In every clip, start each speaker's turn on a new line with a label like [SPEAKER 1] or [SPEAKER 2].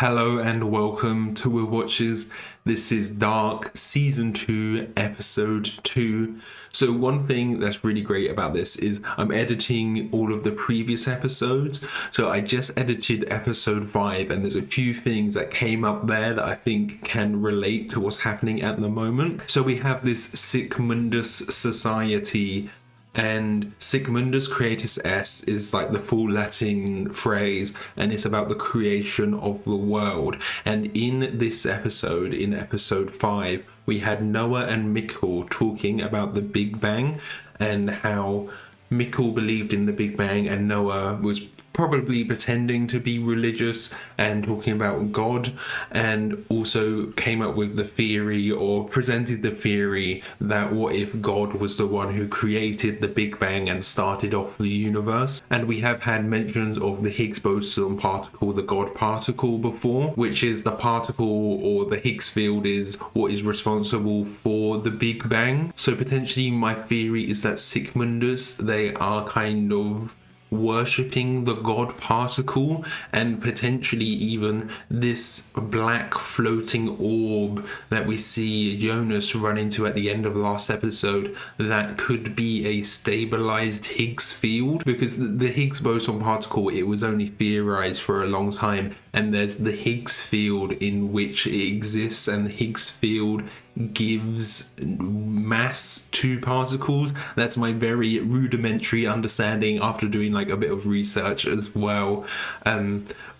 [SPEAKER 1] Hello and welcome to Will Watches. This is Dark Season 2, Episode 2. So one thing that's really great about this is I'm editing all of the previous episodes. So I just edited Episode 5 and there's a few things that came up there that I think can relate to what's happening at the moment. So we have this Sigmundus Society, and Sigmundus Creatus Est is like the full Latin phrase, and it's about the creation of the world. And in this episode, in episode 5, we had Noah and Mikkel talking about the Big Bang and how Mikkel believed in the Big Bang and Noah was probably pretending to be religious and talking about God, and also came up with the theory, or presented the theory, that what if God was the one who created the Big Bang and started off the universe. And we have had mentions of the Higgs boson particle, the God particle, before, which is the particle, or the Higgs field is what is responsible for the Big Bang. So potentially my theory is that Sigmundus, they are kind of worshipping the God particle, and potentially even this black floating orb that we see Jonas run into at the end of the last episode, that could be a stabilized Higgs field, because the Higgs boson particle, it was only theorized for a long time, and there's the Higgs field in which it exists, and the Higgs field gives mass to particles. That's my very rudimentary understanding after doing like a bit of research as well.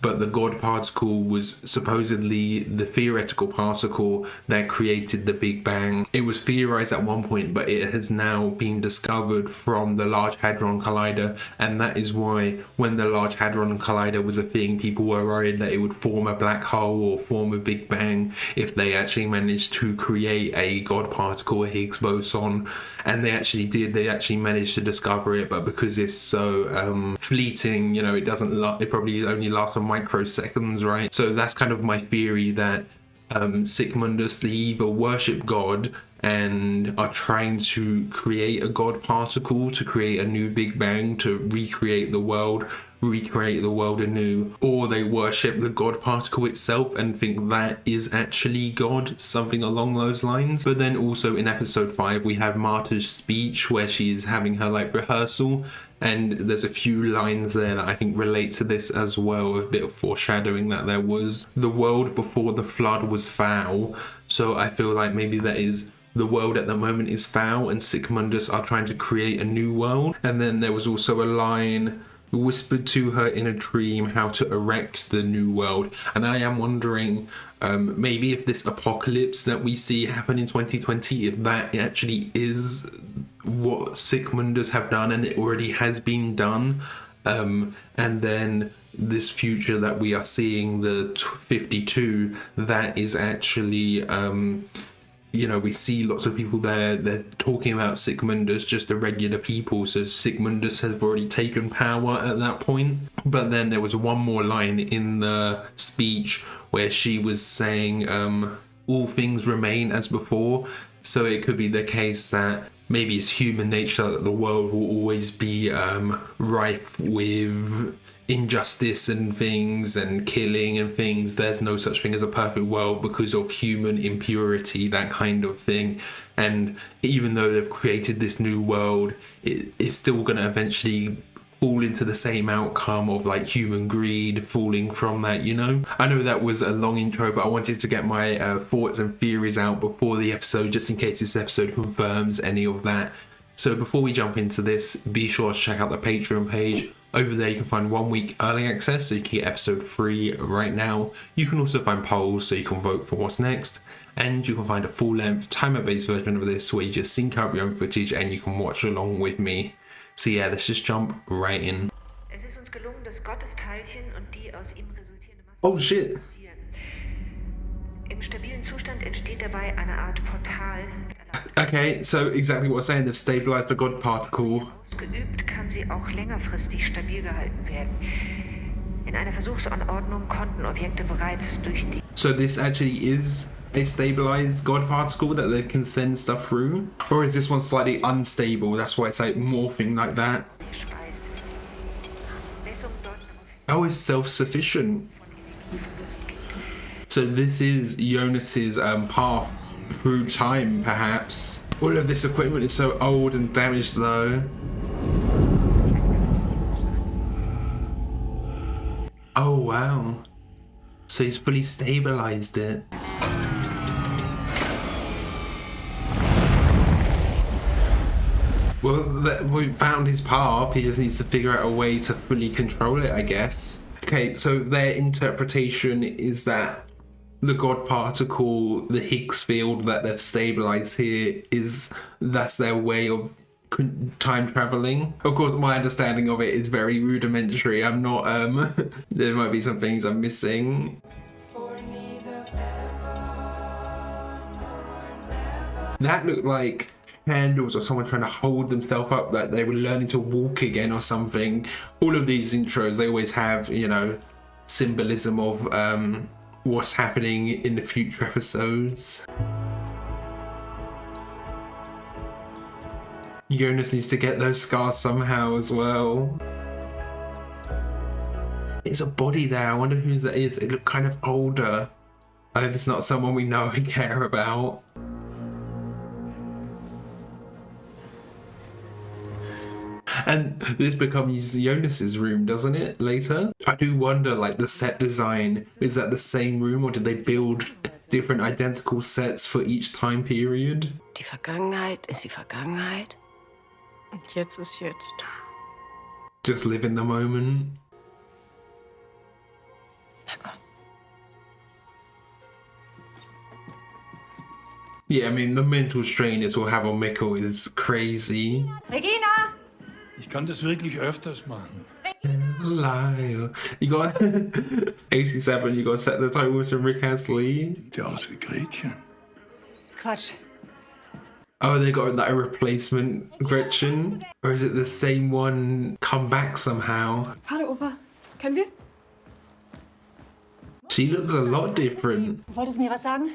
[SPEAKER 1] But the God particle was supposedly the theoretical particle that created the Big Bang. It was theorized at one point, but it has now been discovered from the Large Hadron Collider, and that is why when the Large Hadron Collider was a thing, people were worried that it would form a black hole or form a Big Bang if they actually managed to create a God particle, a Higgs boson. And they actually did. They actually managed to discover it, but because it's so fleeting, you know, it probably only lasts a microseconds, right? So that's kind of my theory, that Sigmundus, they either worship God and are trying to create a God particle to create a new Big Bang, to recreate the world anew, or they worship the God particle itself and think that is actually God, something along those lines. But then also in episode 5 we have Marta's speech where she's having her like rehearsal, and there's a few lines there that I think relate to this as well, a bit of foreshadowing that there was the world before the flood was foul. So I feel like maybe that is the world at the moment is foul and Sigmundus are trying to create a new world. And then there was also a line whispered to her in a dream how to erect the new world. And I am wondering, maybe if this apocalypse that we see happen in 2020, if that actually is what Sigmundus have done and it already has been done, and then this future that we are seeing, the 52, that is actually you know, we see lots of people there, they're talking about Sigmundus, just the regular people, so Sigmundus has already taken power at that point. But then there was one more line in the speech where she was saying, all things remain as before. So it could be the case that maybe it's human nature that the world will always be rife with injustice and things and killing and things. There's no such thing as a perfect world because of human impurity, that kind of thing. And even though they've created this new world, it's still going to eventually fall into the same outcome of like human greed falling from that, you know. I know that was a long intro, but I wanted to get my thoughts and theories out before the episode, just in case this episode confirms any of that. So before we jump into this, be sure to check out the Patreon page. Over there you can find 1 week early access, so you can get episode 3 right now. You can also find polls so you can vote for what's next. And you can find a full-length timer-based version of this where you just sync up your own footage and you can watch along with me. So yeah, let's just jump right in. Oh shit!
[SPEAKER 2] Im stabilen Zustand entsteht dabei eine Art Portal.
[SPEAKER 1] Okay, so exactly what I'm saying, they've stabilized the God particle.
[SPEAKER 2] Ausgeübt kann sie auch längerfristig stabil gehalten werden. In einer Versuchsanordnung konnten Objekte bereits durch die...
[SPEAKER 1] So this actually is a stabilized God particle that they can send stuff through? Or is this one slightly unstable? That's why it's like morphing like that. Oh, it's self-sufficient. So this is Jonas's path through time, perhaps. All of this equipment is so old and damaged, though. Oh, wow. So he's fully stabilized it. Well, we found his path. He just needs to figure out a way to fully control it, I guess. Okay, so their interpretation is that the God particle, the Higgs field that they've stabilized here, that's their way of time traveling. Of course, my understanding of it is very rudimentary. I'm not there might be some things I'm missing. That looked like handles of someone trying to hold themselves up, that they were learning to walk again or something. All of these intros, they always have, you know, symbolism of what's happening in the future episodes. Jonas needs to get those scars somehow as well. There's a body there. I wonder whose that is. It looked kind of older. I hope it's not someone we know and care about. And this becomes Jonas's room, doesn't it, later? I do wonder, like, the set design, is that the same room, or did they build different identical sets for each time period?
[SPEAKER 3] Die Vergangenheit ist die Vergangenheit. Und jetzt ist jetzt.
[SPEAKER 1] Just live in the moment.
[SPEAKER 3] Na komm.
[SPEAKER 1] Yeah, I mean, the mental strain it will have on Mikkel is crazy.
[SPEAKER 4] Regina!
[SPEAKER 5] Ich kann das wirklich öfters machen.
[SPEAKER 1] Lyle. You got 87, you got to set the title with some Rick Astley.
[SPEAKER 5] Sieht ja aus wie Gretchen.
[SPEAKER 4] Quatsch.
[SPEAKER 1] Oh, they got like a replacement Gretchen? Or is it the same one come back somehow?
[SPEAKER 4] Hallo, Opa. Können wir?
[SPEAKER 1] She looks a lot different.
[SPEAKER 4] Du wolltest mir was sagen?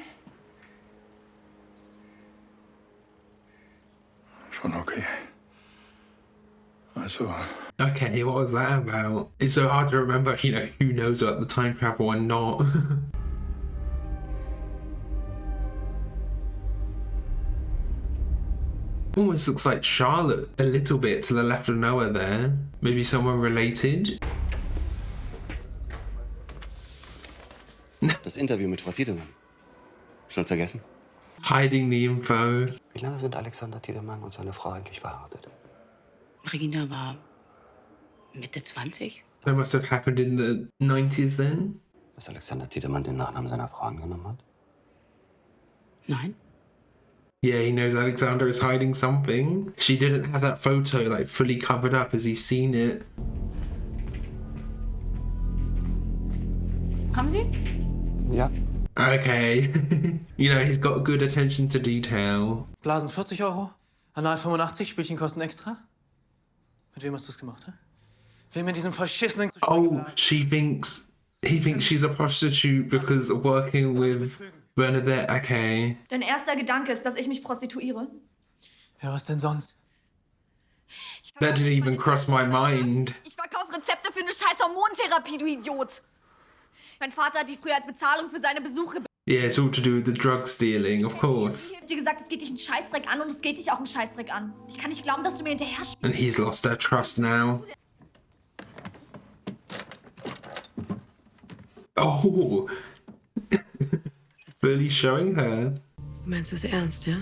[SPEAKER 5] Schon okay. Also,
[SPEAKER 1] Okay, what was that about? It's so hard to remember, you know, who knows about the time travel and not. Almost looks like Charlotte a little bit to the left of Noah there. Maybe someone related?
[SPEAKER 6] Das Interview mit Frau Tiedemann. Schon vergessen?
[SPEAKER 1] Hiding the info.
[SPEAKER 6] Wie lange sind Alexander Tiedemann und seine Frau eigentlich verheiratet?
[SPEAKER 3] Regina war Mitte 20.
[SPEAKER 1] That must have happened in the 90s then?
[SPEAKER 6] Dass Alexander Tiedemann den Nachnamen seiner Frau angenommen hat?
[SPEAKER 3] Nein.
[SPEAKER 1] Yeah, he knows Alexander is hiding something. She didn't have that photo like fully covered up. Has he seen it?
[SPEAKER 4] Kommen Sie?
[SPEAKER 6] Ja.
[SPEAKER 1] Okay. You know, he's got good attention to detail.
[SPEAKER 7] Blasen 40 €, Anal 85, Spielchen kosten extra. Mit wem hast du es gemacht, hä? Wem in diesem verschissenen...
[SPEAKER 1] Oh, he thinks she's a prostitute because of working with Bernadette. Okay.
[SPEAKER 4] Dein erster Gedanke ist, dass ich mich prostituiere?
[SPEAKER 7] Ja, was denn sonst?
[SPEAKER 1] That didn't even cross my mind.
[SPEAKER 4] Ich verkaufe Rezepte für eine scheiß Hormontherapie, du Idiot. Mein Vater hat die früher als Bezahlung für seine Besuche...
[SPEAKER 1] Yeah, it's all to do with the drug stealing, of course.
[SPEAKER 4] Ich hab dir gesagt, es geht dich einen Scheißdreck an und es geht dich auch einen Scheißdreck an. Ich kann nicht glauben, dass du mir hinterher spielst.
[SPEAKER 1] And he's lost her trust now. Oh. Really showing her.
[SPEAKER 3] Du meinst es ernst, ja?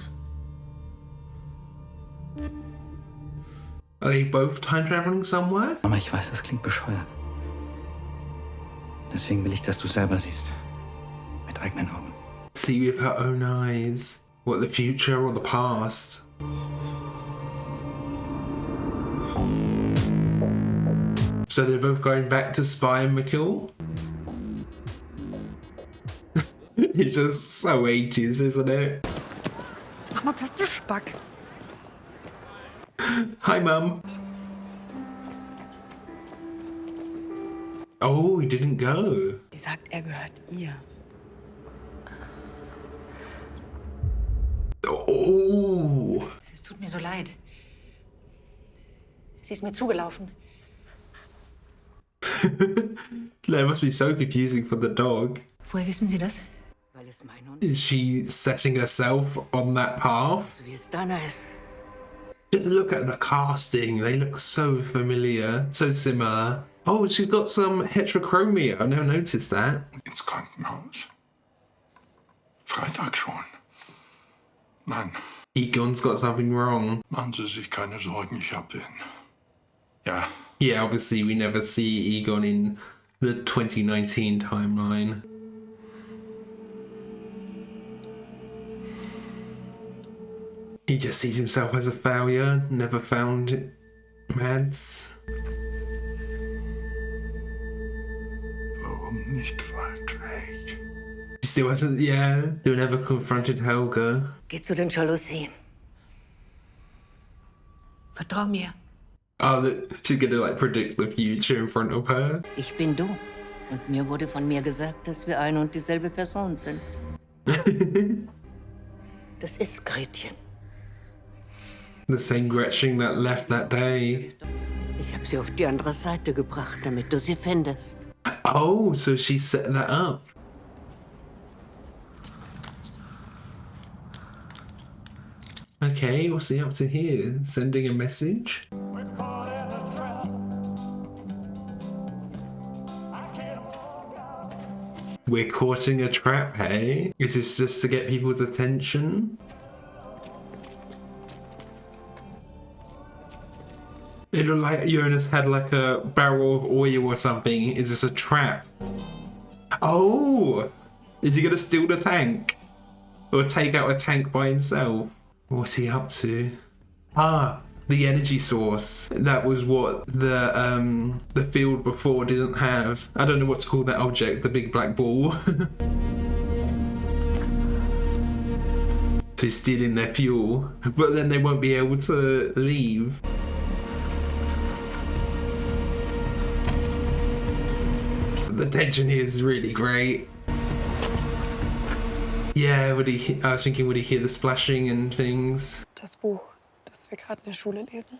[SPEAKER 1] Are they both time traveling somewhere?
[SPEAKER 6] Aber ich weiß, das klingt bescheuert. Deswegen will ich, dass du selber siehst. Mit eigenen Augen.
[SPEAKER 1] See with her own eyes. What, the future or the past? So they're both going back to spy Mikkel? It's just so 80s, isn't it?
[SPEAKER 4] Mach mal Platz, Spack.
[SPEAKER 1] Hi, Mum. Oh, he didn't go.
[SPEAKER 3] Sie sagt, er gehört ihr.
[SPEAKER 1] Oh.
[SPEAKER 8] Es tut mir so leid. Sie ist mir zugelaufen.
[SPEAKER 1] That must be so confusing for the dog.
[SPEAKER 8] Woher wissen Sie das?
[SPEAKER 3] Weil es mein Hund
[SPEAKER 1] Is she setting herself on that path?
[SPEAKER 3] ist, wie es deiner ist.
[SPEAKER 1] Just look at the casting. They look so familiar, so similar. Oh, she's got some heterochromia. I've never noticed that.
[SPEAKER 5] Ins Krankenhaus? Freitag schon. Mann,
[SPEAKER 1] Egon's got something wrong.
[SPEAKER 5] machen Sie sich keine Sorgen, ich hab den. Ja,
[SPEAKER 1] Yeah, obviously we never see Egon in the 2019 timeline. He just sees himself as a failure, never found Mads.
[SPEAKER 5] warum nicht weit weg?
[SPEAKER 1] He still hasn't, still never confronted Helga.
[SPEAKER 3] Geh zu den Jalousie.
[SPEAKER 8] Vertrau mir.
[SPEAKER 1] Oh, she's gonna like predict the future in front of her.
[SPEAKER 3] Ich bin du. Und mir wurde von mir gesagt, dass wir eine und dieselbe Person sind. Das ist Gretchen.
[SPEAKER 1] The same Gretchen that left that day.
[SPEAKER 3] Ich habe sie auf die andere Seite gebracht, damit du sie findest.
[SPEAKER 1] Oh, so she set that up. Okay, what's he up to here? Sending a message? We're caught in a trap, hey? Is this just to get people's attention? It looked like Jonas had like a barrel of oil or something. Is this a trap? Oh! Is he gonna steal the tank? Or take out a tank by himself? What's he up to? Ah, the energy source. That was what the field before didn't have. I don't know what to call that object, the big black ball. So he's stealing their fuel, but then they won't be able to leave. The tension here is really great. Yeah, I was thinking, would he hear the splashing and things?
[SPEAKER 9] Das Buch, das wir gerade in der Schule lesen,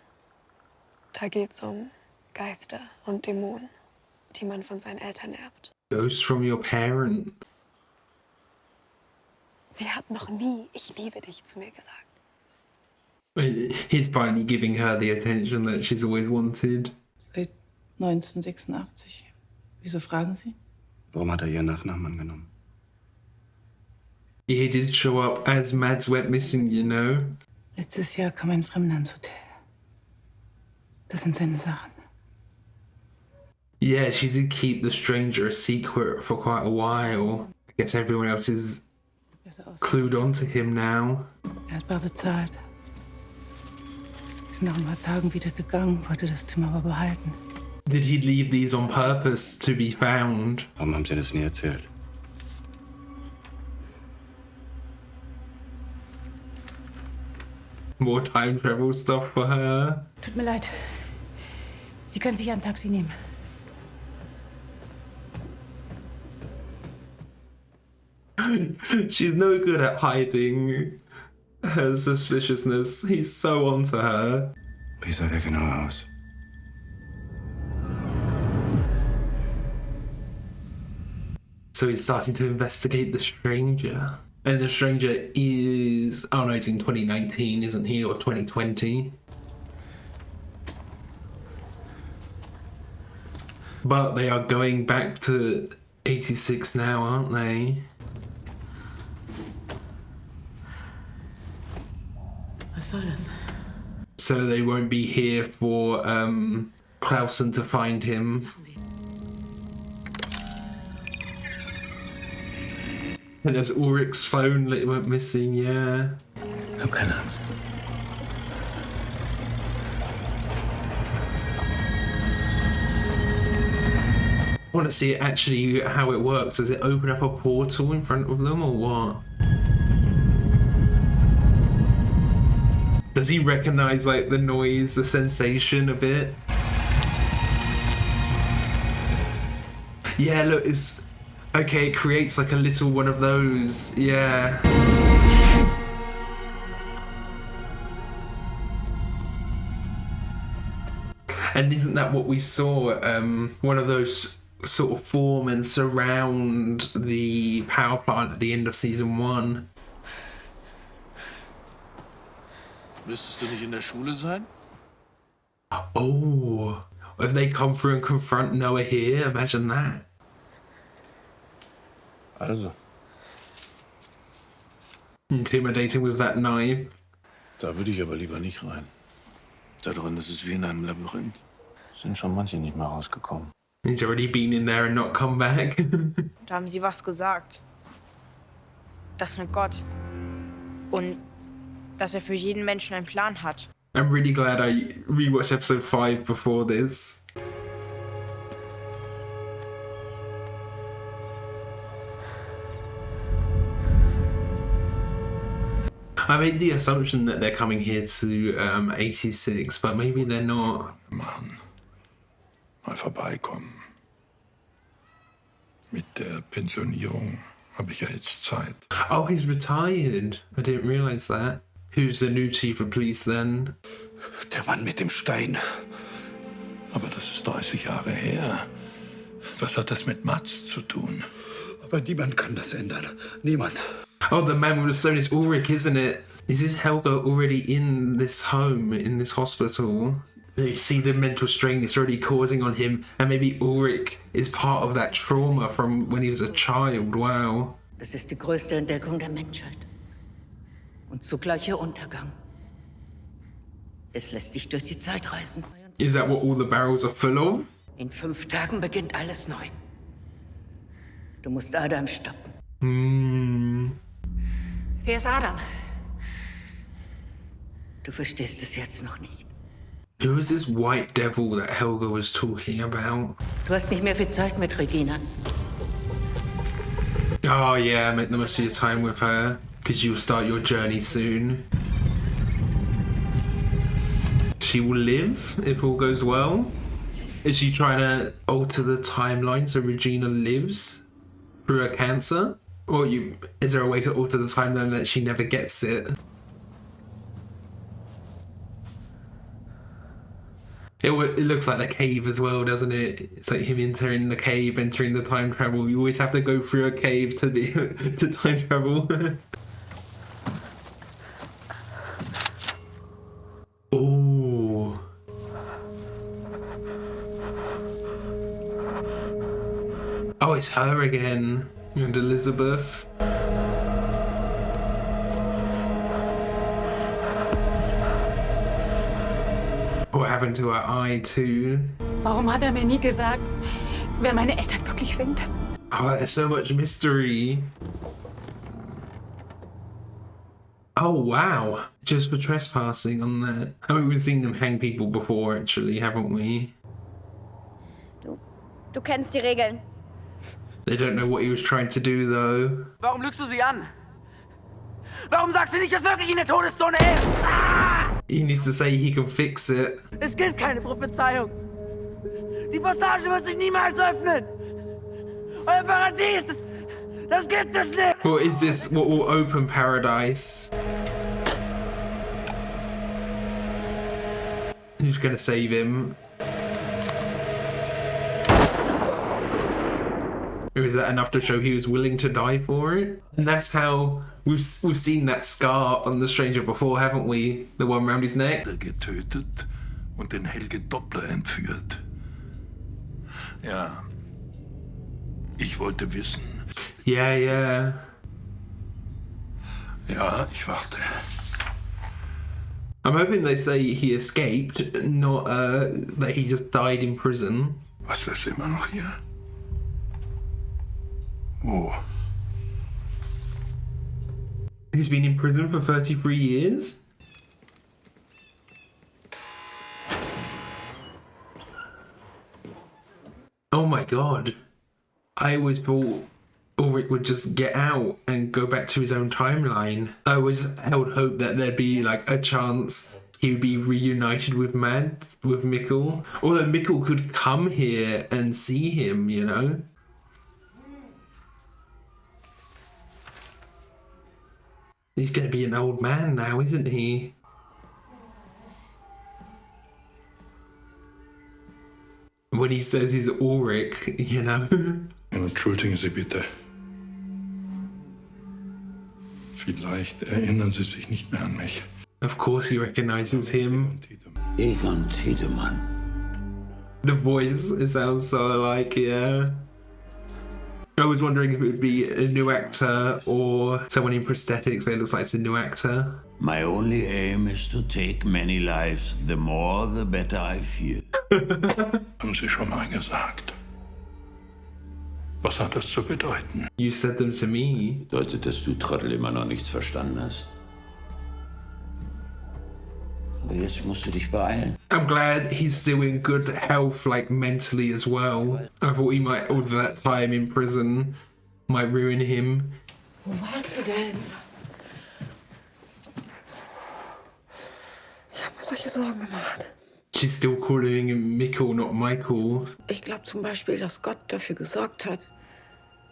[SPEAKER 9] da geht's um Geister und Dämonen, die man von seinen Eltern erbt.
[SPEAKER 1] Ghost from your parent.
[SPEAKER 9] Sie hat noch nie "Ich liebe dich" zu mir gesagt.
[SPEAKER 1] He's finally giving her the attention that she's always wanted.
[SPEAKER 10] Seit 1986. Wieso fragen Sie?
[SPEAKER 6] Warum hat er ihren Nachnamen angenommen?
[SPEAKER 1] He did show up as Mads went missing, you know.
[SPEAKER 10] Letztes Jahr kam ein Fremder ins Hotel. Das sind seine Sachen.
[SPEAKER 1] Yeah, she did keep the stranger a secret for quite a while. I guess everyone else is clued onto him now.
[SPEAKER 10] Hat bar bezahlt. Ist nach ein paar Tagen wieder gegangen, wollte das Zimmer aber behalten.
[SPEAKER 1] Did he leave these on purpose to be found?
[SPEAKER 6] Warum haben Sie das nie erzählt?
[SPEAKER 1] More time travel stuff for her.
[SPEAKER 10] Tut mir leid. Sie können sich ein Taxi nehmen.
[SPEAKER 1] She's no good at hiding her suspiciousness. He's so onto her.
[SPEAKER 6] Wie sah der genau aus?
[SPEAKER 1] So he's starting to investigate the stranger. And the stranger is... Oh no, it's in 2019, isn't he? Or 2020. But they are going back to 86 now, aren't they?
[SPEAKER 8] Was soll das?
[SPEAKER 1] So they won't be here for Clausen to find him. And there's Ulrich's phone that went missing, yeah.
[SPEAKER 6] Hab keine Angst.
[SPEAKER 1] I want to see actually how it works. Does it open up a portal in front of them or what? Does he recognize like the noise, the sensation of it? Yeah, look, it's... Okay, it creates like a little one of those, yeah. And isn't that what we saw? One of those sort of form and surround the power plant at the end of season 1.
[SPEAKER 5] Müsstest du nicht in der Schule sein?
[SPEAKER 1] Oh, if they come through and confront Noah here, imagine that.
[SPEAKER 5] Also,
[SPEAKER 1] Intimidating with that knife.
[SPEAKER 5] da würde ich aber lieber nicht rein. Da drin ist es wie in einem Labyrinth. Sind schon manche nicht mehr rausgekommen.
[SPEAKER 1] He's already been in there and not come back.
[SPEAKER 11] Da haben sie was gesagt. Das mit Gott. Und dass er für jeden Menschen einen Plan hat.
[SPEAKER 1] I'm really glad I rewatched episode 5 before this. I made the assumption that they're coming here to 86, but maybe they're not.
[SPEAKER 5] Machen. Mal vorbeikommen. Mit der Pensionierung habe ich ja jetzt Zeit.
[SPEAKER 1] Oh, he's retired. I didn't realize that. Who's the new chief of police then?
[SPEAKER 6] Der Mann mit dem Stein.
[SPEAKER 5] Aber das ist 30 Jahre her. Was hat das mit Mats zu tun?
[SPEAKER 6] Aber niemand kann das ändern. Niemand.
[SPEAKER 1] Oh, the man with the stone is Ulrich, isn't it? Is this Helga already in this home, in this hospital? You see the mental strain it's already causing on him, and maybe Ulrich is part of that trauma from when he was a child. Wow.
[SPEAKER 8] Das ist die größte Entdeckung der Menschheit. Und zugleich ihr Untergang. Es lässt dich durch die Zeit reisen.
[SPEAKER 1] Is that what all the barrels are full of?
[SPEAKER 8] In 5 Tagen beginnt alles neu. Du musst Adam stoppen.
[SPEAKER 3] Wer ist Adam?
[SPEAKER 8] Du verstehst es jetzt noch nicht.
[SPEAKER 1] Who is this white devil that Helga was talking about?
[SPEAKER 8] Du hast nicht mehr viel Zeit mit Regina.
[SPEAKER 1] Oh yeah, make the most of your time with her, because you'll start your journey soon. She will live if all goes well. Is she trying to alter the timeline so Regina lives through her cancer? Or is there a way to alter the timeline that she never gets it? It looks like the cave as well, doesn't it? It's like him entering the cave, entering the time travel. You always have to go through a cave to be to time travel. Oh. Oh, it's her again. And Elizabeth. What happened to her eye too?
[SPEAKER 10] Warum hat er mir nie gesagt, wer meine Eltern wirklich sind?
[SPEAKER 1] Oh, there's so much mystery. Oh wow, just for trespassing on that. I mean, we've seen them hang people before actually, haven't we?
[SPEAKER 4] Du kennst die Regeln.
[SPEAKER 1] They don't know what he was trying to do though.
[SPEAKER 12] Warum lügst du sie an? Warum sagst du nicht, dass wirklich in der Todeszone ist?
[SPEAKER 1] He needs to say he can fix it.
[SPEAKER 12] Es gibt keine Prophezeiung. Die Passage wird sich niemals öffnen. Euer Paradies, das gibt es nicht.
[SPEAKER 1] Or is this what will open paradise? Who's gonna save him? Or is that enough to show he was willing to die for it? And that's how we've seen that scar on the stranger before, haven't we? The one round his neck.
[SPEAKER 5] Getötet und den Helge Doppler entführt. Ja, ich wollte wissen.
[SPEAKER 1] Yeah, yeah.
[SPEAKER 5] Ja, ich warte.
[SPEAKER 1] I'm hoping they say he escaped, not that he just died in prison.
[SPEAKER 5] Was ist immer noch hier? Wo?
[SPEAKER 1] He's been in prison for 33 years? Oh my god. I always thought Ulrich would just get out and go back to his own timeline. I always held hope that there'd be like a chance he would be reunited with Mikkel. Or that Mikkel could come here and see him, you know? He's going to be an old man now, isn't he? when he says he's Ulrich, you know.
[SPEAKER 13] Entschuldigen Sie bitte. Vielleicht erinnern Sie sich nicht mehr an mich.
[SPEAKER 1] Of course he recognizes him.
[SPEAKER 14] Egon Tiedemann.
[SPEAKER 1] The voice, it sounds so like, yeah. I was wondering if it would be a new actor or someone in prosthetics, but it looks like it's a new actor.
[SPEAKER 14] My only aim is to take many lives. The more, the better I feel.
[SPEAKER 13] Haben Sie schon mal gesagt? Was hat das zu bedeuten?
[SPEAKER 1] You said them to me.
[SPEAKER 14] Bedeutet, dass du Trottel immer noch nichts verstanden hast? Aber jetzt musst du dich beeilen.
[SPEAKER 1] I'm glad he's still in good health, like mentally as well. I thought he might, all that time in prison might ruin him.
[SPEAKER 3] Wo warst du denn? Ich habe mir solche Sorgen gemacht.
[SPEAKER 1] She's still calling him Mikkel, not Michael.
[SPEAKER 3] Ich glaube zum Beispiel, dass Gott dafür gesorgt hat,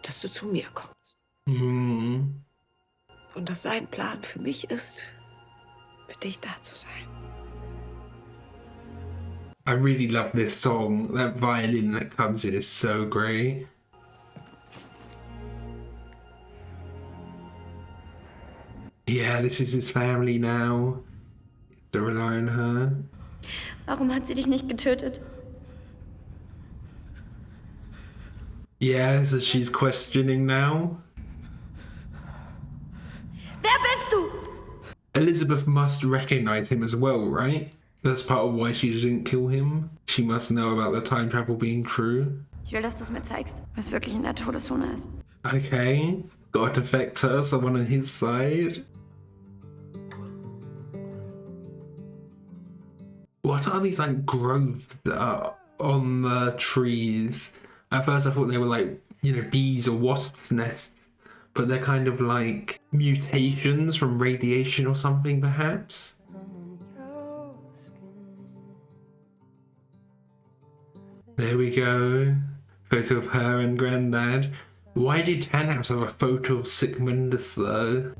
[SPEAKER 3] dass du zu mir kommst.
[SPEAKER 1] Mm.
[SPEAKER 3] Und dass sein Plan für mich ist, für dich da zu sein.
[SPEAKER 1] I really love this song. That violin that comes in is so great. Yeah, this is his family now. To rely on her.
[SPEAKER 4] Warum hat sie dich nicht getötet?
[SPEAKER 1] Yeah, so she's questioning now.
[SPEAKER 4] Wer bist du?
[SPEAKER 1] Elizabeth must recognize him as well, right? That's part of why she didn't kill him. She must know about the time travel being true.
[SPEAKER 4] Ich will, dass du es mir zeigst, was wirklich in der Todeszone ist.
[SPEAKER 1] Okay, got a defector, someone on his side. What are these like growths that are on the trees? At first I thought they were like, you know, bees or wasps' nests, but they're kind of like mutations from radiation or something, perhaps? There we go. Photo of her and Grandad. Why did Tannhaus have a photo of Sigmundus though?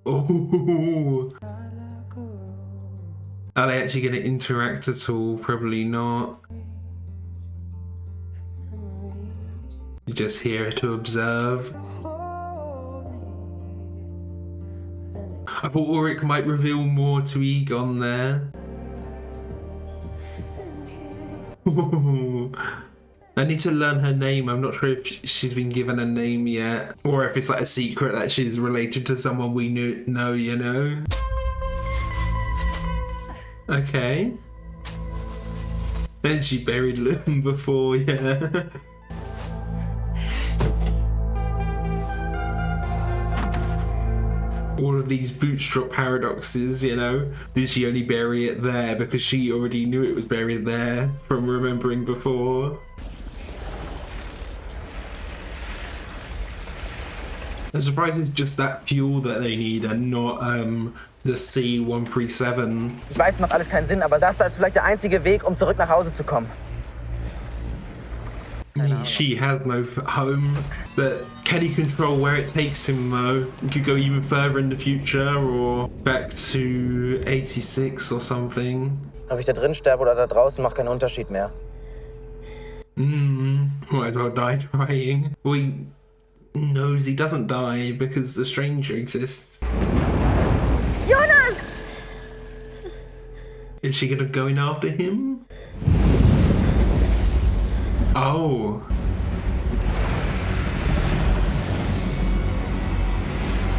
[SPEAKER 1] Oh. Are they actually going to interact at all? Probably not. You're just here to observe. I thought Ulrich might reveal more to Egon there. I need to learn her name. I'm not sure if she's been given a name yet, or if it's like a secret that she's related to someone we know, you know? Okay. And she buried Lum before, yeah. All of these bootstrap paradoxes, you know. Did she only bury it there because she already knew it was buried there from remembering before? I'm surprised it's just that fuel that they need and not the C-137.
[SPEAKER 12] Ich weiß, es macht alles keinen Sinn, aber das da ist vielleicht der einzige Weg, um zurück nach Hause zu kommen.
[SPEAKER 1] She has no home, but can he control where it takes him though? He could go even further in the future or back to 86 or something.
[SPEAKER 12] Ob ich da drin sterbe oder da draußen, macht keinen Unterschied mehr.
[SPEAKER 1] Might as well die trying. Well, he knows he doesn't die because the stranger exists.
[SPEAKER 4] Jonas!
[SPEAKER 1] Is she gonna go in after him? Oh.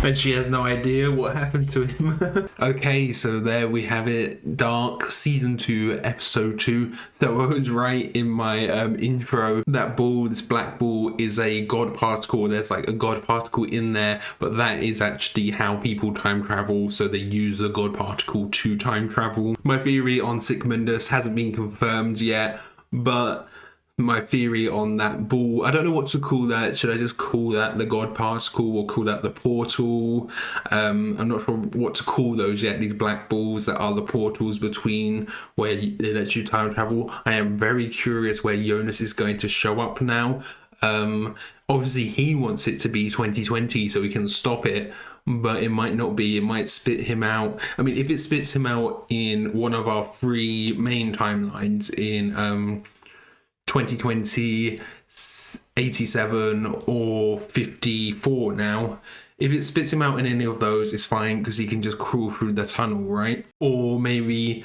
[SPEAKER 1] And she has no idea what happened to him. Okay, so there we have it. Dark Season 2, Episode 2. So I was right in my intro. That ball, this black ball, is a god particle. There's like a god particle in there, but that is actually how people time travel. So they use the god particle to time travel. My theory on Sigmundus hasn't been confirmed yet, but my theory on that ball, I don't know what to call that. Should I just call that the god particle or call that the portal? I'm not sure what to call those yet, these black balls that are the portals between where they let you time travel. I am very curious where Jonas is going to show up now. Obviously he wants it to be 2020 so he can stop it, but it might not be. It might spit him out. I mean, if it spits him out in one of our 3 main timelines in 2020, 87 or 54 now, if it spits him out in any of those, it's fine because he can just crawl through the tunnel, right? Or maybe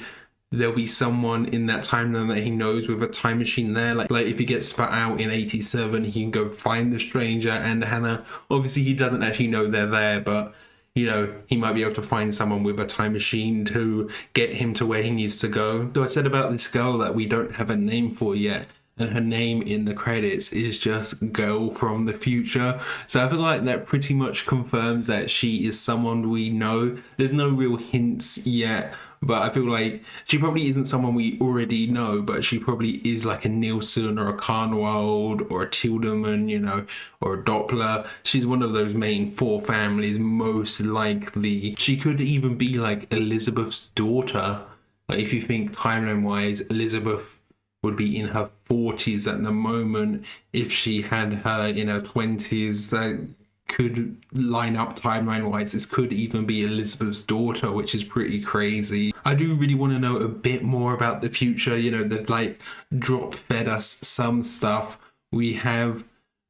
[SPEAKER 1] there'll be someone in that timeline that he knows with a time machine there. Like if he gets spat out in 87, he can go find the stranger and Hannah. Obviously, he doesn't actually know they're there, but you know, he might be able to find someone with a time machine to get him to where he needs to go. So I said about this girl that we don't have a name for yet, and her name in the credits is just Girl from the Future. So I feel like that pretty much confirms that she is someone we know. There's no real hints yet, but I feel like she probably isn't someone we already know, but she probably is like a Nielsen or a Carnwald or a Tilderman, you know, or a Doppler. She's one of those main 4 families, most likely. She could even be like Elizabeth's daughter. Like if you think timeline-wise, Elizabeth would be in her 40s at the moment. If she had her in her 20s, that could line up timeline-wise. This could even be Elizabeth's daughter, which is pretty crazy. I do really want to know a bit more about the future. You know, they've like drop-fed us some stuff. We have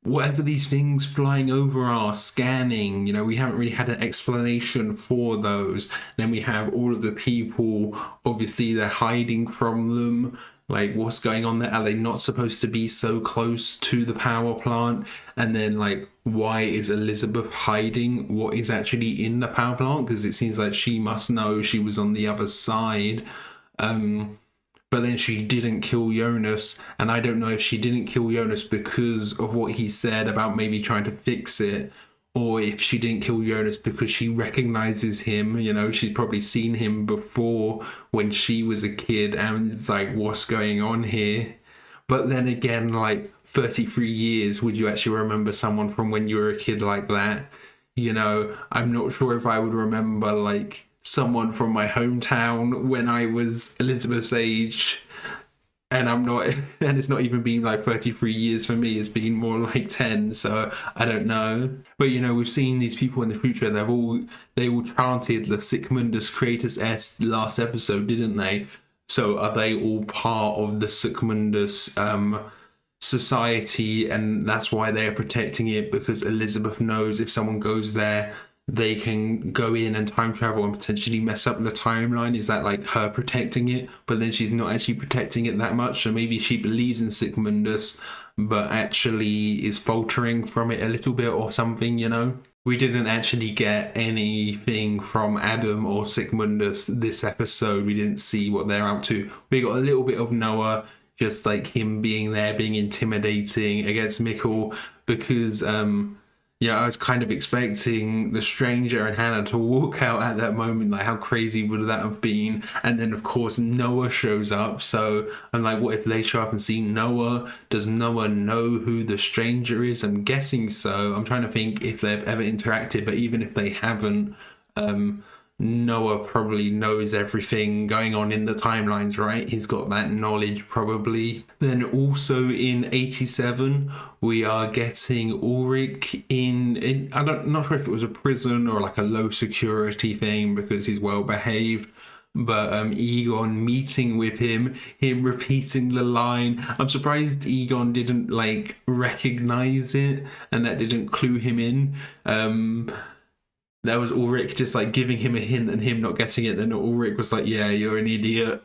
[SPEAKER 1] whatever these things flying over are, scanning, you know, we haven't really had an explanation for those. Then we have all of the people, obviously they're hiding from them. Like, what's going on there? Are they not supposed to be so close to the power plant? And then, like, why is Elizabeth hiding what is actually in the power plant? Because it seems like she must know, she was on the other side. But then she didn't kill Jonas. And I don't know if she didn't kill Jonas because of what he said about maybe trying to fix it, or if she didn't kill Jonas because she recognizes him. You know, she's probably seen him before when she was a kid, and it's like, what's going on here? But then again, like 33 years, would you actually remember someone from when you were a kid like that? You know, I'm not sure if I would remember like someone from my hometown when I was Elizabeth's age. And I'm not, and it's not even been like 33 years for me, it's been more like 10, so I don't know. But you know, we've seen these people in the future, they all chanted the Sic Mundus Creatus Est last episode, didn't they? So are they all part of the Sic Mundus society, and that's why they're protecting it, because Elizabeth knows if someone goes there, they can go in and time travel and potentially mess up the timeline? Is that like her protecting it, but then she's not actually protecting it that much? So maybe she believes in Sic Mundus but actually is faltering from it a little bit or something, you know? We didn't actually get anything from Adam or Sic Mundus this episode. We didn't see what they're up to. We got a little bit of Noah, just like him being there, being intimidating against Mikkel, because yeah, I was kind of expecting the stranger and Hannah to walk out at that moment. Like, how crazy would that have been? And then, of course, Noah shows up. So I'm like, what if they show up and see Noah? Does Noah know who the stranger is? I'm guessing so. I'm trying to think if they've ever interacted, but even if they haven't, Noah probably knows everything going on in the timelines, right? He's got that knowledge probably. Then also in 87, we are getting Ulrich in I'm not sure if it was a prison or like a low security thing because he's well behaved, but Egon meeting with him repeating the line. I'm surprised Egon didn't like recognize it and that didn't clue him in. That was Ulrich just like giving him a hint and him not getting it. Then Ulrich was like, yeah, you're an idiot.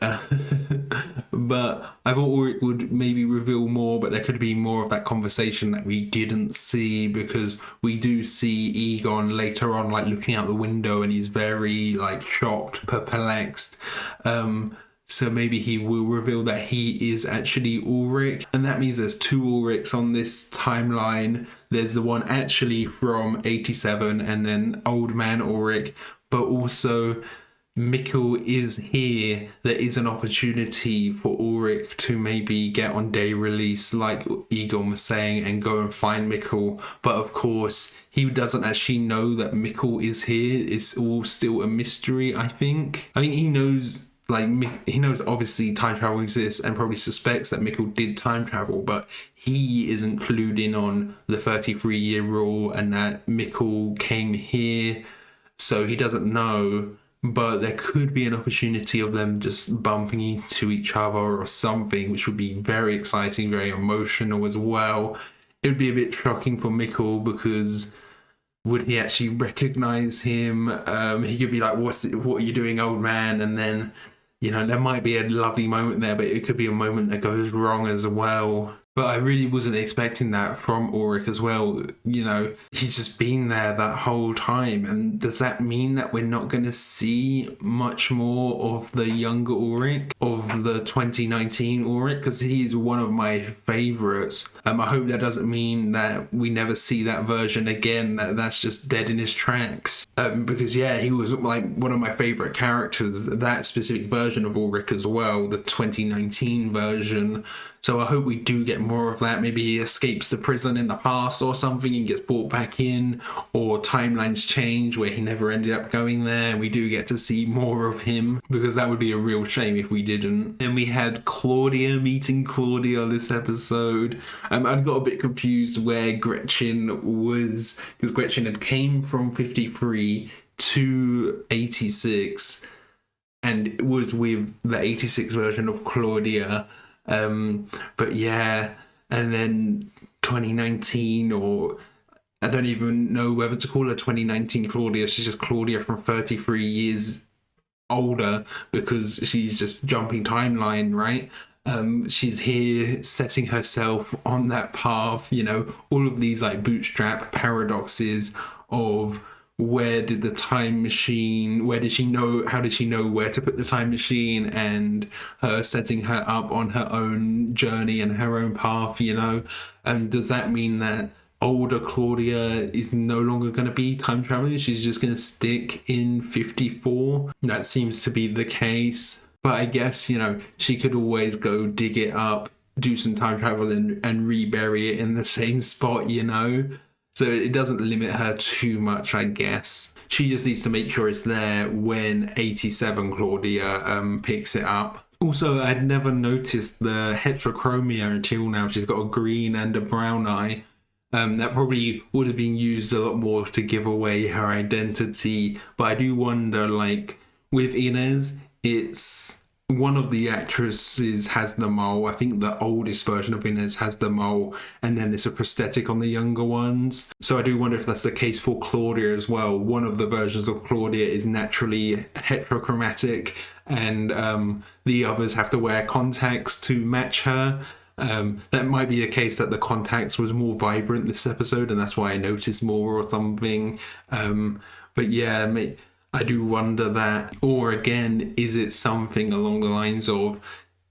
[SPEAKER 1] But I thought Ulrich would maybe reveal more, but there could be more of that conversation that we didn't see, because we do see Egon later on like looking out the window and he's very like shocked, perplexed. So maybe he will reveal that he is actually Ulrich. And that means there's 2 Ulrichs on this timeline. There's the one actually from 87 and then Old Man Ulrich. But also Mikkel is here. There is an opportunity for Ulrich to maybe get on day release, like Egon was saying, and go and find Mikkel. But of course, he doesn't actually know that Mikkel is here. It's all still a mystery, I think. I think he knows... Like, he knows obviously time travel exists and probably suspects that Mikkel did time travel, but he isn't clued in on the 33-year rule and that Mikkel came here. so he doesn't know. But there could be an opportunity of them just bumping into each other or something, which would be very exciting, very emotional as well. It would be a bit shocking for Mikkel, because would he actually recognize him? He could be like, what are you doing, old man? And then, you know, there might be a lovely moment there, but it could be a moment that goes wrong as well. But I really wasn't expecting that from Ulrich as well. You know, he's just been there that whole time. And does that mean that we're not going to see much more of the younger Ulrich, of the 2019 Ulrich? Because he's one of my favourites. I hope that doesn't mean that we never see that version again, that's just dead in his tracks. Because, yeah, he was like one of my favourite characters, that specific version of Ulrich as well, the 2019 version. So I hope we do get more of that. Maybe he escapes the prison in the past or something and gets brought back in, or timelines change where he never ended up going there and we do get to see more of him, because that would be a real shame if we didn't. Then we had Claudia meeting Claudia this episode. I got a bit confused where Gretchen was, because Gretchen had came from 53 to 86 and was with the 86 version of Claudia. But yeah, and then 2019, or I don't even know whether to call her 2019 Claudia. She's just Claudia from 33 years older, because she's just jumping timeline, right? She's here setting herself on that path, you know, all of these like bootstrap paradoxes of where did the time machine, how did she know where to put the time machine, and her setting her up on her own journey and her own path, you know. And does that mean that older Claudia is no longer going to be time traveling? She's just going to stick in 54? That seems to be the case. But I guess, you know, she could always go dig it up, do some time travel and rebury it in the same spot, you know. So it doesn't limit her too much, I guess. She just needs to make sure it's there when 87 Claudia picks it up. Also, I'd never noticed the heterochromia until now. She's got a green and a brown eye. That probably would have been used a lot more to give away her identity. But I do wonder, like, with Inez, it's one of the actresses has the mole. I think the oldest version of Inez has the mole, and then it's a prosthetic on the younger ones. So I do wonder if that's the case for Claudia as well. One of the versions of Claudia is naturally heterochromatic, and the others have to wear contacts to match her. That might be the case that the contacts was more vibrant this episode, and that's why I noticed more or something. But yeah, I do wonder that. Or again, is it something along the lines of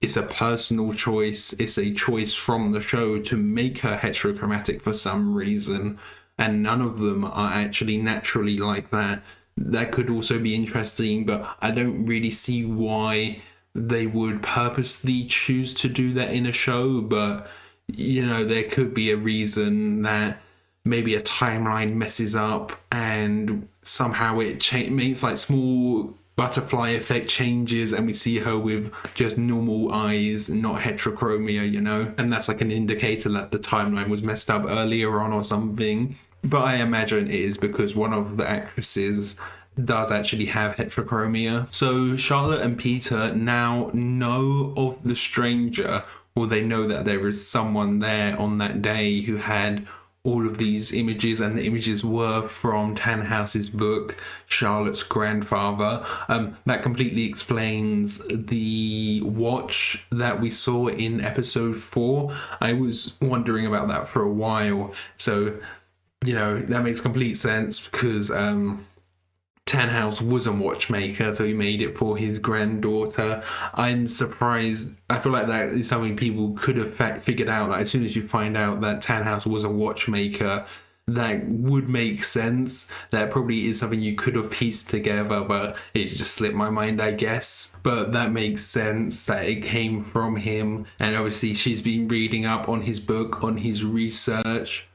[SPEAKER 1] it's a personal choice, it's a choice from the show to make her heterochromatic for some reason, and none of them are actually naturally like that. That could also be interesting, but I don't really see why they would purposely choose to do that in a show. But, you know, there could be a reason that maybe a timeline messes up and somehow it makes like small butterfly effect changes and we see her with just normal eyes, not heterochromia, you know, and that's like an indicator that the timeline was messed up earlier on or something. But I imagine it is because one of the actresses does actually have heterochromia. So Charlotte and Peter now know of the stranger, or they know that there is someone there on that day who had all of these images, and the images were from Tannhaus's book, Charlotte's grandfather. That completely explains the watch that we saw in episode 4. I was wondering about that for a while. So, you know, that makes complete sense because Tannhaus was a watchmaker, so he made it for his granddaughter. I'm surprised. I feel like that is something people could have figured out. Like, as soon as you find out that Tannhaus was a watchmaker, that would make sense. That probably is something you could have pieced together, but it just slipped my mind, I guess. But that makes sense that it came from him. And obviously she's been reading up on his book, on his research.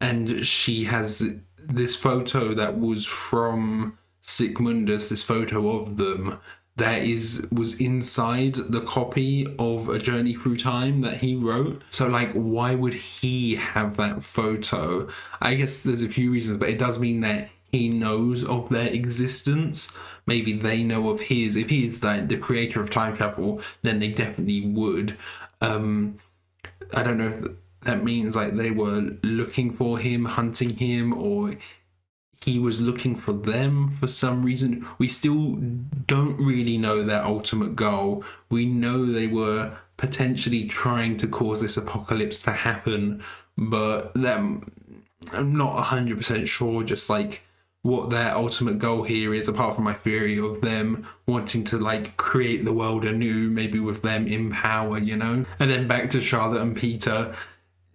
[SPEAKER 1] And she has this photo that was from Sigmundus, this photo of them, that was inside the copy of A Journey Through Time that he wrote. So, like, why would he have that photo? I guess there's a few reasons, but it does mean that he knows of their existence. Maybe they know of his. If he is like the creator of time travel, then they definitely would. I don't know if that means like they were looking for him, hunting him, or he was looking for them for some reason. We still don't really know their ultimate goal. We know they were potentially trying to cause this apocalypse to happen, but I'm not 100% sure just like what their ultimate goal here is, apart from my theory of them wanting to like create the world anew, maybe with them in power, you know? And then back to Charlotte and Peter.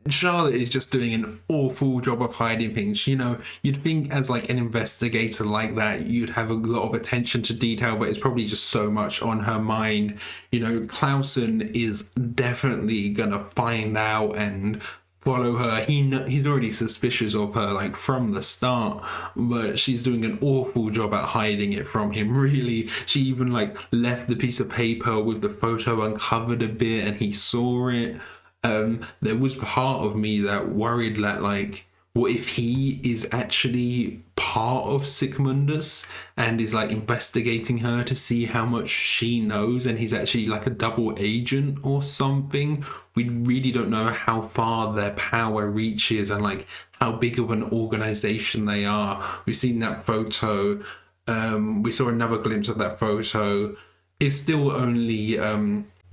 [SPEAKER 1] Charlotte is just doing an awful job of hiding things. You know, you'd think as like an investigator like that, you'd have a lot of attention to detail, but it's probably just so much on her mind. You know, Clausen is definitely gonna find out and follow her. He's already suspicious of her like from the start, but she's doing an awful job at hiding it from him. Really, she even like left the piece of paper with the photo uncovered a bit and he saw it. There was part of me that worried that like, what if he is actually part of Sigmundus and is like investigating her to see how much she knows, and he's actually like a double agent or something? We really don't know how far their power reaches and like how big of an organization they are. We've seen that photo. We saw another glimpse of that photo. It's still only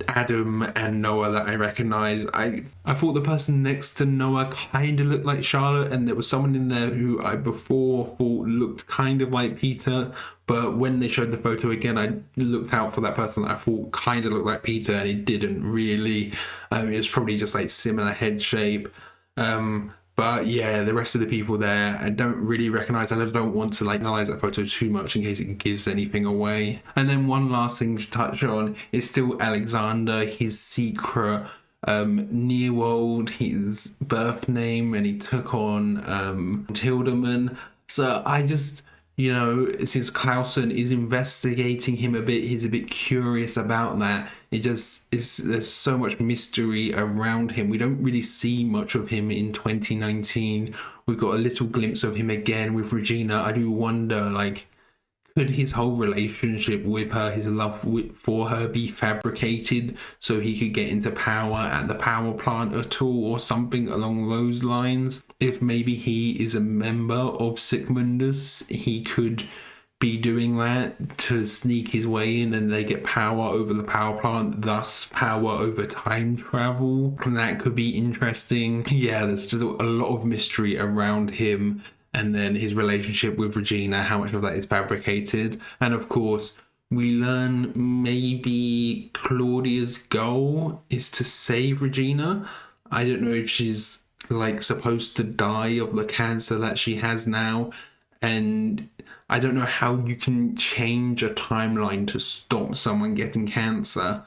[SPEAKER 1] Adam and Noah that I recognize. I thought the person next to Noah kind of looked like Charlotte, and there was someone in there who I before thought looked kind of like Peter, but when they showed the photo again, I looked out for that person that I thought kind of looked like Peter, and it didn't really. It was probably just like similar head shape. But yeah, the rest of the people there, I don't really recognize, and I don't want to like analyze that photo too much in case it gives anything away. And then one last thing to touch on is still Alexander, his secret Neoworld, his birth name, and he took on Tilderman. So I just, you know, since Clausen is investigating him a bit, he's a bit curious about that. There's so much mystery around him. We don't really see much of him in 2019. We've got a little glimpse of him again with Regina. I do wonder, like, could his whole relationship with her, his love for her, be fabricated so he could get into power at the power plant at all, or something along those lines? If maybe he is a member of Sigmundus, he could be doing that to sneak his way in, and they get power over the power plant, thus power over time travel. And that could be interesting. Yeah, there's just a lot of mystery around him. And then his relationship with Regina, how much of that is fabricated. And of course, we learn maybe Claudia's goal is to save Regina. I don't know if she's like supposed to die of the cancer that she has now. And I don't know how you can change a timeline to stop someone getting cancer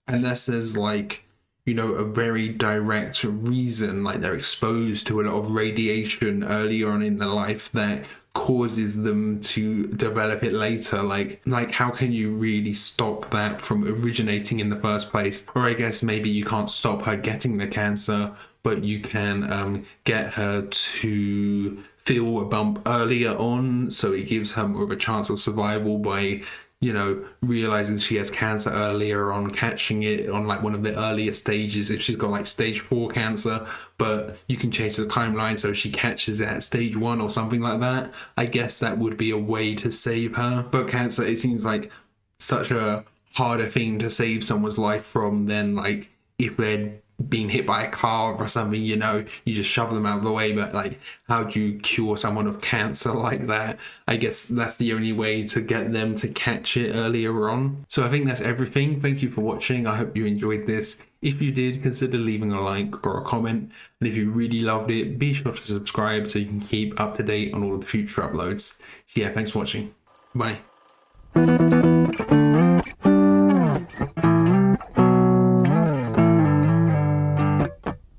[SPEAKER 1] unless there's like, you know, a very direct reason, like they're exposed to a lot of radiation earlier on in their life that causes them to develop it later. Like how can you really stop that from originating in the first place? Or I guess maybe you can't stop her getting the cancer, but you can get her to feel a bump earlier on, so it gives her more of a chance of survival by, you know, realizing she has cancer earlier on, catching it on like one of the earlier stages if she's got like stage 4 cancer, but you can change the timeline so she catches it at stage 1 or something like that. I guess that would be a way to save her. But cancer, it seems like such a harder thing to save someone's life from than like if they'd been hit by a car or something, you know, you just shove them out of the way. But like, how do you cure someone of cancer like that? I guess that's the only way to get them to catch it earlier on. So I think that's everything. Thank you for watching. I hope you enjoyed this. If you did, consider leaving a like or a comment. And if you really loved it, be sure to subscribe so you can keep up to date on all of the future uploads. So yeah, thanks for watching. Bye.